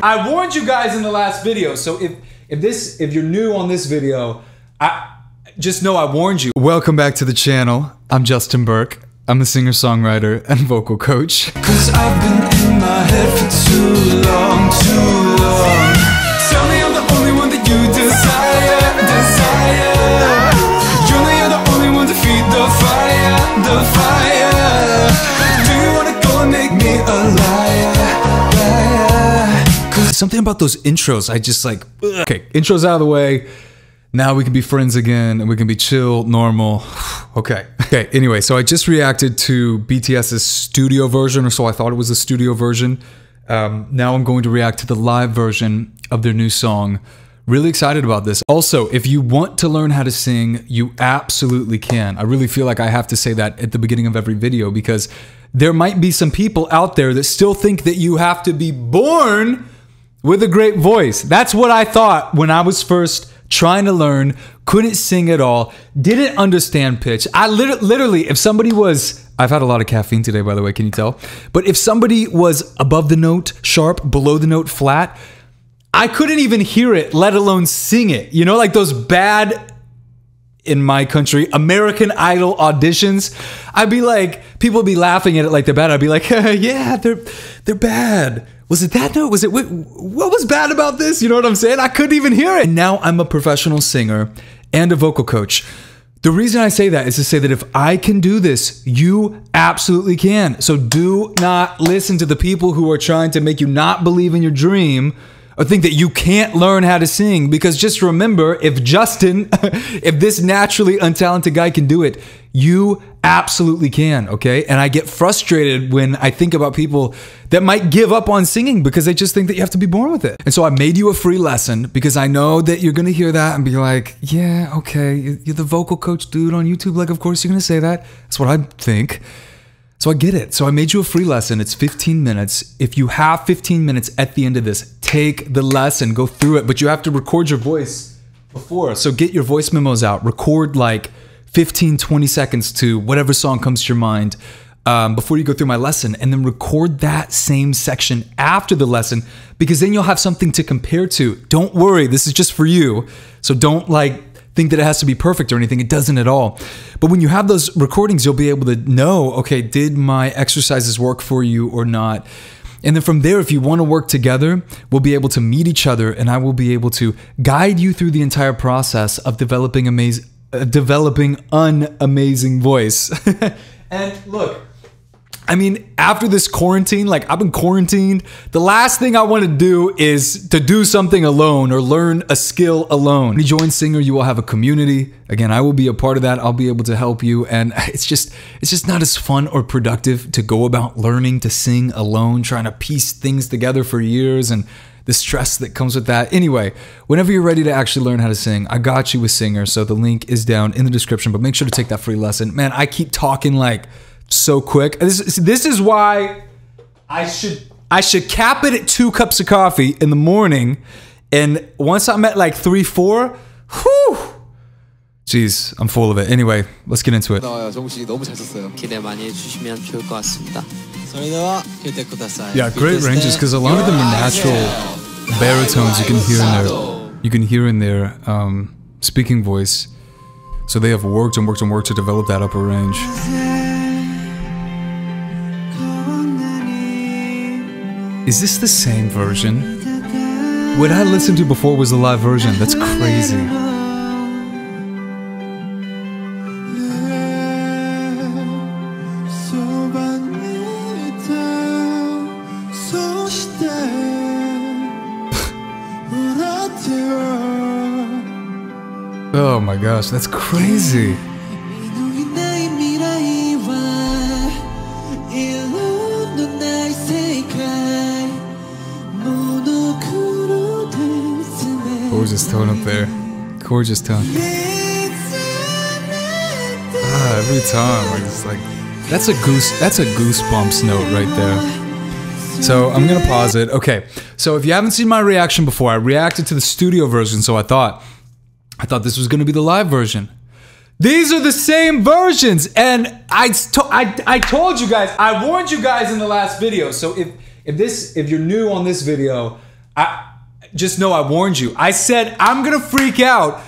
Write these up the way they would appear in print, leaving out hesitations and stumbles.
I warned you guys in the last video. So if you're new on this video, just know I warned you. Welcome back to the channel. I'm Justin Burke. I'm a singer-songwriter and vocal coach. 'Cause I've been in my head for too long, too long. Tell me I'm the only one that you desire. You know you're the only one to feed the fire. Do you wanna go and make me a liar? Something about those intros, I just like, ugh. Okay, intros out of the way. Now we can be friends again and we can be chill, normal. Okay, anyway, so I just reacted to BTS's studio version, or so I thought it was a studio version. Now I'm going to react to the live version of their new song. Really excited about this. Also, if you want to learn how to sing, you absolutely can. I really feel like I have to say that at the beginning of every video because there might be some people out there that still think that you have to be born with a great voice. That's what I thought when I was first trying to learn, couldn't sing at all, didn't understand pitch. I literally, if somebody was, I've had a lot of caffeine today, by the way, can you tell? But if somebody was above the note sharp, below the note flat, I couldn't even hear it, let alone sing it. You know, like those bad, in my country, American Idol auditions. I'd be like, people would be laughing at it like they're bad. I'd be like, yeah, they're bad. Was it that note? Was it, what was bad about this? You know what I'm saying? I couldn't even hear it. And now I'm a professional singer and a vocal coach. The reason I say that is to say that if I can do this, you absolutely can. So do not listen to the people who are trying to make you not believe in your dream or think that you can't learn how to sing, because just remember, if Justin, if this naturally untalented guy can do it, you absolutely can, okay? And I get frustrated when I think about people that might give up on singing because they just think that you have to be born with it. And so I made you a free lesson because I know that you're gonna hear that and be like, yeah, okay, you're the vocal coach dude on YouTube, like of course you're gonna say that. That's what I think. So I get it. So I made you a free lesson. It's 15 minutes. If you have 15 minutes at the end of this, take the lesson, go through it, but you have to record your voice before. So get your voice memos out, record like 15, 20 seconds to whatever song comes to your mind before you go through my lesson, and then record that same section after the lesson, because then you'll have something to compare to. Don't worry, this is just for you. So don't like think that it has to be perfect or anything. It doesn't at all. But when you have those recordings, you'll be able to know, okay, did my exercises work for you or not? And then from there, if you want to work together, we'll be able to meet each other, and I will be able to guide you through the entire process of developing an amazing voice. And look, I mean, after this quarantine, like I've been quarantined, the last thing I want to do is to do something alone or learn a skill alone. When you join Singer, you will have a community. Again, I will be a part of that. I'll be able to help you. And it's just not as fun or productive to go about learning to sing alone, trying to piece things together for years and the stress that comes with that. Anyway, whenever you're ready to actually learn how to sing, I got you with Singer. So the link is down in the description, but make sure to take that free lesson. Man, I keep talking like so quick. This is why I should cap it at 2 cups of coffee in the morning, and once I'm at like 3, 4, whew, jeez, I'm full of it. Anyway, let's get into it. Yeah, great ranges, because a lot of them are natural baritones you can hear in their speaking voice. So they have worked and worked and worked to develop that upper range. Is this the same version? What I listened to before was the live version. That's crazy. Oh my gosh, that's crazy. Gorgeous tone up there. Gorgeous tone. Every time I just like, that's a goosebumps note right there. So I'm gonna pause it. Okay, so if you haven't seen my reaction before, I reacted to the studio version, so I thought this was gonna be the live version. These are the same versions, and I told you guys, I warned you guys in the last video. So if you're new on this video, Just know I warned you. I said I'm gonna freak out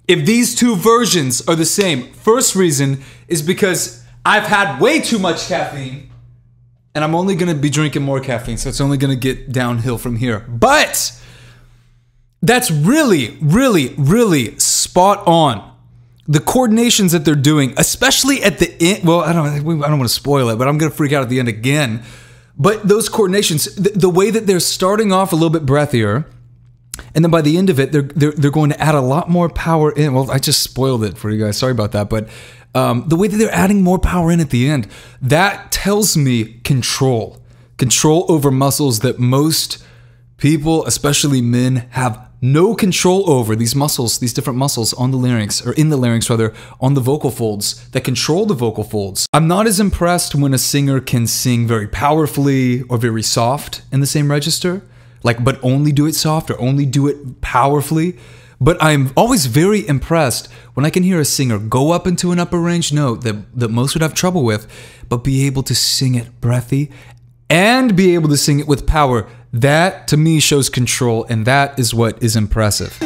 if these two versions are the same. First reason is because I've had way too much caffeine, and I'm only gonna be drinking more caffeine, so it's only gonna get downhill from here. But that's really, really, really spot on. The coordinations that they're doing, especially at the end. Well, I don't want to spoil it, but I'm gonna freak out at the end again. But those coordinations, the way that they're starting off a little bit breathier, and then by the end of it, they're going to add a lot more power in. Well, I just spoiled it for you guys. Sorry about that. But the way that they're adding more power in at the end, that tells me control. Control over muscles that most people, especially men, have no control over. These muscles, these different muscles on the larynx, or in the larynx rather, on the vocal folds that control the vocal folds. I'm not as impressed when a singer can sing very powerfully or very soft in the same register. But only do it soft or only do it powerfully. But I'm always very impressed when I can hear a singer go up into an upper range note that most would have trouble with, but be able to sing it breathy and be able to sing it with power. That, to me, shows control, and that is what is impressive.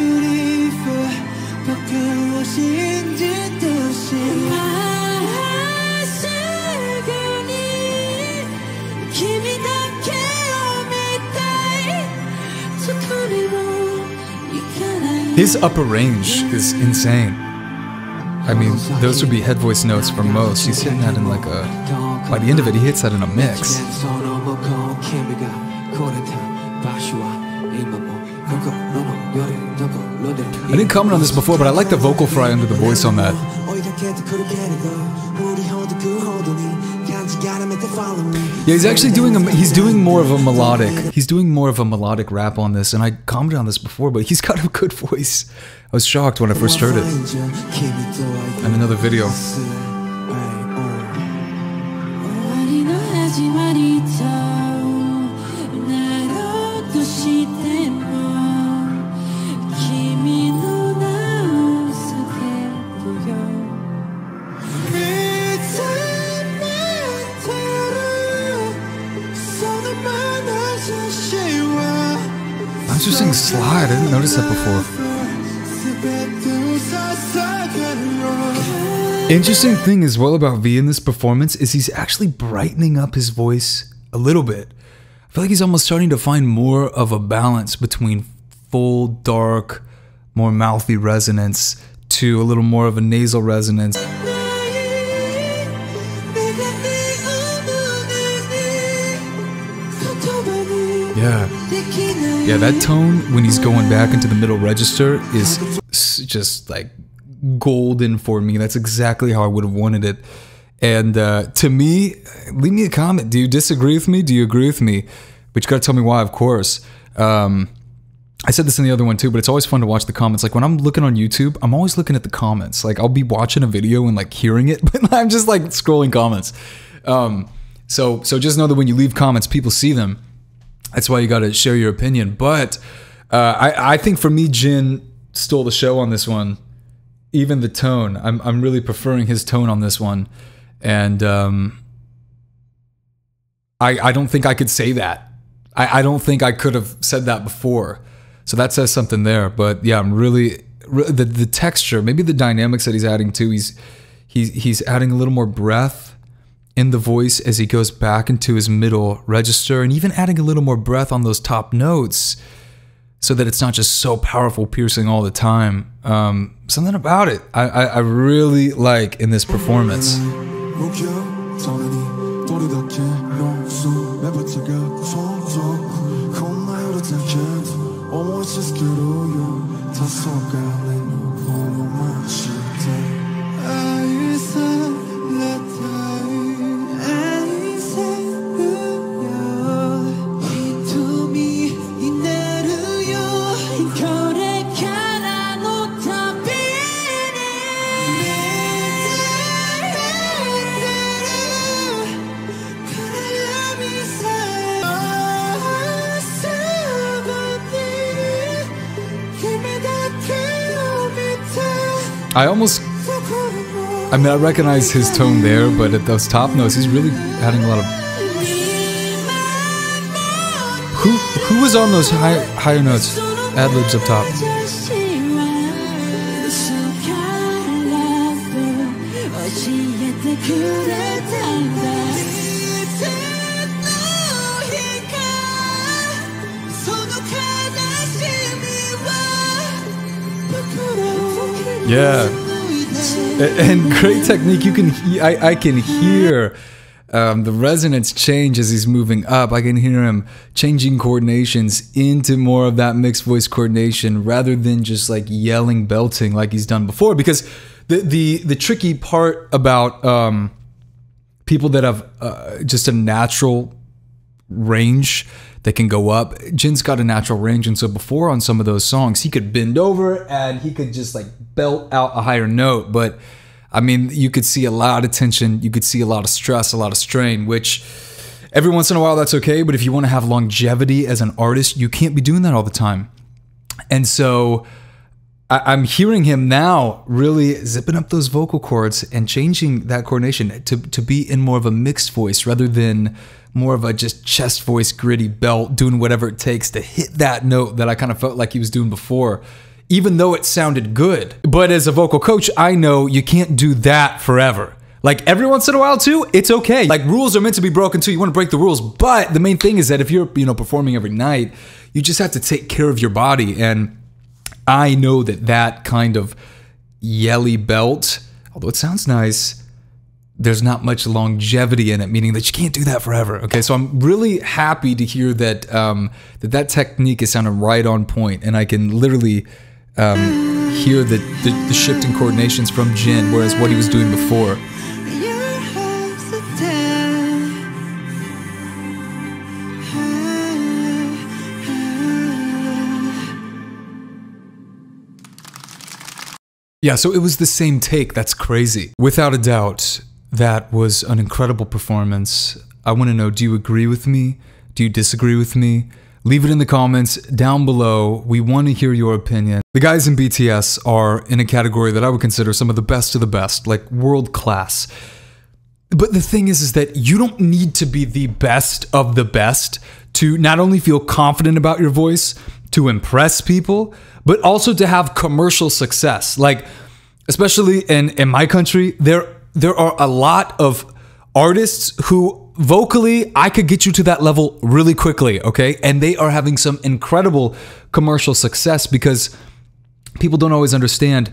His upper range is insane. I mean, those would be head voice notes for most. He's hitting that in like a... By the end of it, he hits that in a mix. I didn't comment on this before, but I like the vocal fry under the voice on that. Yeah, he's actually doing more of a melodic rap on this, and I commented on this before, but he's got a good voice. I was shocked when I first heard it. And another video. Interesting slide, I didn't notice that before. Interesting thing as well about V in this performance is he's actually brightening up his voice a little bit. I feel like he's almost starting to find more of a balance between full, dark, more mouthy resonance to a little more of a nasal resonance. Yeah, that tone when he's going back into the middle register is just like golden for me. That's exactly how I would have wanted it. And to me, leave me a comment. Do you disagree with me? Do you agree with me? But you gotta tell me why, of course. I said this in the other one too, but it's always fun to watch the comments. Like when I'm looking on YouTube, I'm always looking at the comments. Like I'll be watching a video and like hearing it, but I'm just like scrolling comments. So just know that when you leave comments, people see them. That's why you got to share your opinion. But I think for me, Jin stole the show on this one. Even the tone, I'm really preferring his tone on this one, and I don't think I could say that. I don't think I could have said that before. So that says something there. But yeah, I'm really the texture, maybe the dynamics that he's adding too. He's adding a little more breath in the voice as he goes back into his middle register, and even adding a little more breath on those top notes so that it's not just so powerful, piercing all the time. Something about it I really like in this performance. I recognize his tone there, but at those top notes, he's really adding a lot of Who was on those higher notes? Ad-libs up top. Yeah, and great technique. You can, I can hear the resonance change as he's moving up. I can hear him changing coordinations into more of that mixed voice coordination rather than just like yelling, belting like he's done before. Because the tricky part about people that have just a natural range that can go up, Jin's got a natural range, and so before on some of those songs he could bend over and he could just like belt out a higher note. But I mean, you could see a lot of tension, you could see a lot of stress, a lot of strain, which every once in a while that's okay, but if you want to have longevity as an artist, you can't be doing that all the time. And so I'm hearing him now really zipping up those vocal cords and changing that coordination to be in more of a mixed voice rather than more of a just chest voice, gritty belt, doing whatever it takes to hit that note that I kind of felt like he was doing before, even though it sounded good. But as a vocal coach, I know you can't do that forever. Like every once in a while too, it's okay. Like rules are meant to be broken too. You want to break the rules. But the main thing is that if you're, performing every night, you just have to take care of your body. And I know that kind of yelly belt, although it sounds nice, there's not much longevity in it, meaning that you can't do that forever. Okay, so I'm really happy to hear that that technique is sounding right on point, and I can literally hear the shifting coordinations from Jin, whereas what he was doing before. Yeah, so it was the same take. That's crazy. Without a doubt, that was an incredible performance. I want to know, do you agree with me? Do you disagree with me? Leave it in the comments down below. We want to hear your opinion. The guys in BTS are in a category that I would consider some of the best, like world class. But the thing is that you don't need to be the best of the best to not only feel confident about your voice, to impress people, but also to have commercial success. Like, especially in my country, there are a lot of artists who vocally, I could get you to that level really quickly, okay? And they are having some incredible commercial success because people don't always understand.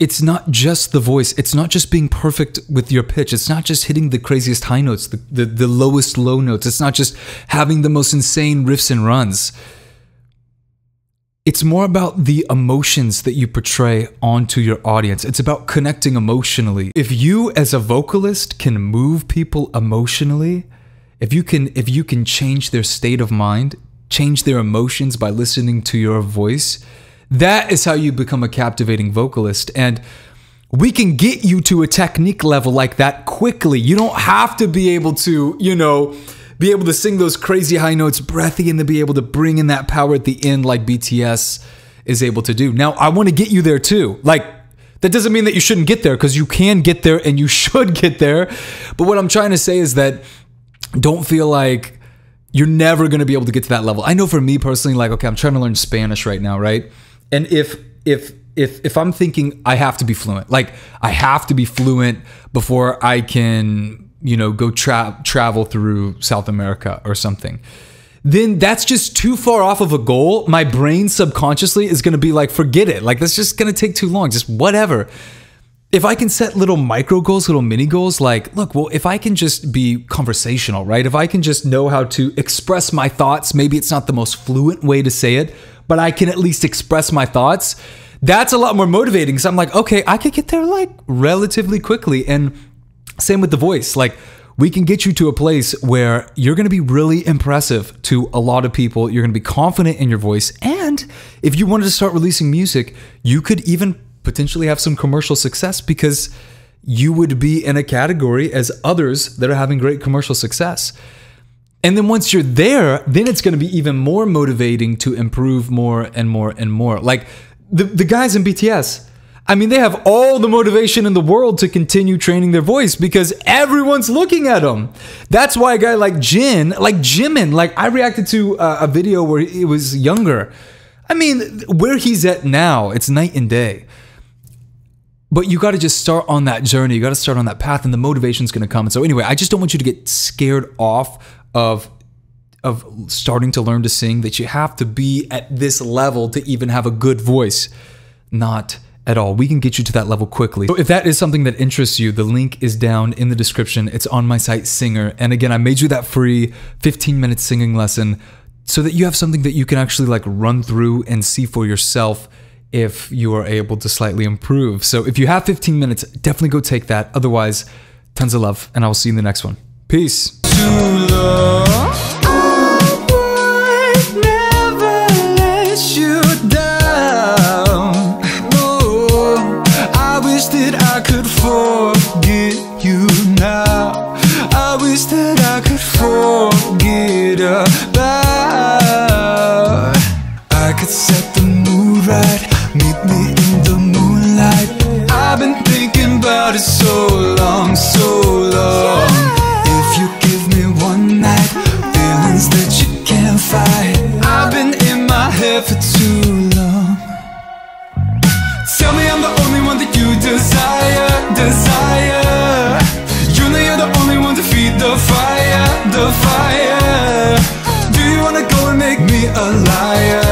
It's not just the voice. It's not just being perfect with your pitch. It's not just hitting the craziest high notes, the lowest low notes. It's not just having the most insane riffs and runs. It's more about the emotions that you portray onto your audience. It's about connecting emotionally. If you as a vocalist can move people emotionally, if you can change their state of mind, change their emotions by listening to your voice, that is how you become a captivating vocalist. And we can get you to a technique level like that quickly. You don't have to be able to, be able to sing those crazy high notes breathy and then be able to bring in that power at the end like BTS is able to do. Now, I want to get you there too. Like, that doesn't mean that you shouldn't get there, because you can get there and you should get there. But what I'm trying to say is that don't feel like you're never going to be able to get to that level. I know for me personally, like, okay, I'm trying to learn Spanish right now, right? And if I'm thinking I have to be fluent, like I have to be fluent before I can go travel through South America or something, then that's just too far off of a goal. My brain subconsciously is going to be like, forget it. Like, that's just going to take too long. Just whatever. If I can set little micro goals, little mini goals, like, look, well, if I can just be conversational, right? If I can just know how to express my thoughts, maybe it's not the most fluent way to say it, but I can at least express my thoughts. That's a lot more motivating, because I'm like, okay, I could get there like relatively quickly. And same with the voice. Like, we can get you to a place where you're going to be really impressive to a lot of people. You're going to be confident in your voice. And if you wanted to start releasing music, you could even potentially have some commercial success, because you would be in a category as others that are having great commercial success. And then once you're there, then it's going to be even more motivating to improve more and more and more. Like the guys in BTS, I mean, they have all the motivation in the world to continue training their voice because everyone's looking at them. That's why a guy like Jimin, like I reacted to a video where he was younger. I mean, where he's at now, it's night and day. But you got to just start on that journey. You got to start on that path, and the motivation's going to come. And so anyway, I just don't want you to get scared off of starting to learn to sing, that you have to be at this level to even have a good voice. Not at all. We can get you to that level quickly. So if that is something that interests you, the link is down in the description. It's on my site, Singer. And again, I made you that free 15-minute singing lesson so that you have something that you can actually like run through and see for yourself if you are able to slightly improve. So if you have 15 minutes, definitely go take that. Otherwise, tons of love, and I will see you in the next one. Peace. That I could forget about. I could set the mood right, meet me in the moonlight. I've been thinking about it so long, so long. If you give me one night, feelings that you can't fight. I've been in my head for too long. Tell me I'm the only one that you desire. You know you're the only one to feed the fire. Do you wanna go and make me a liar?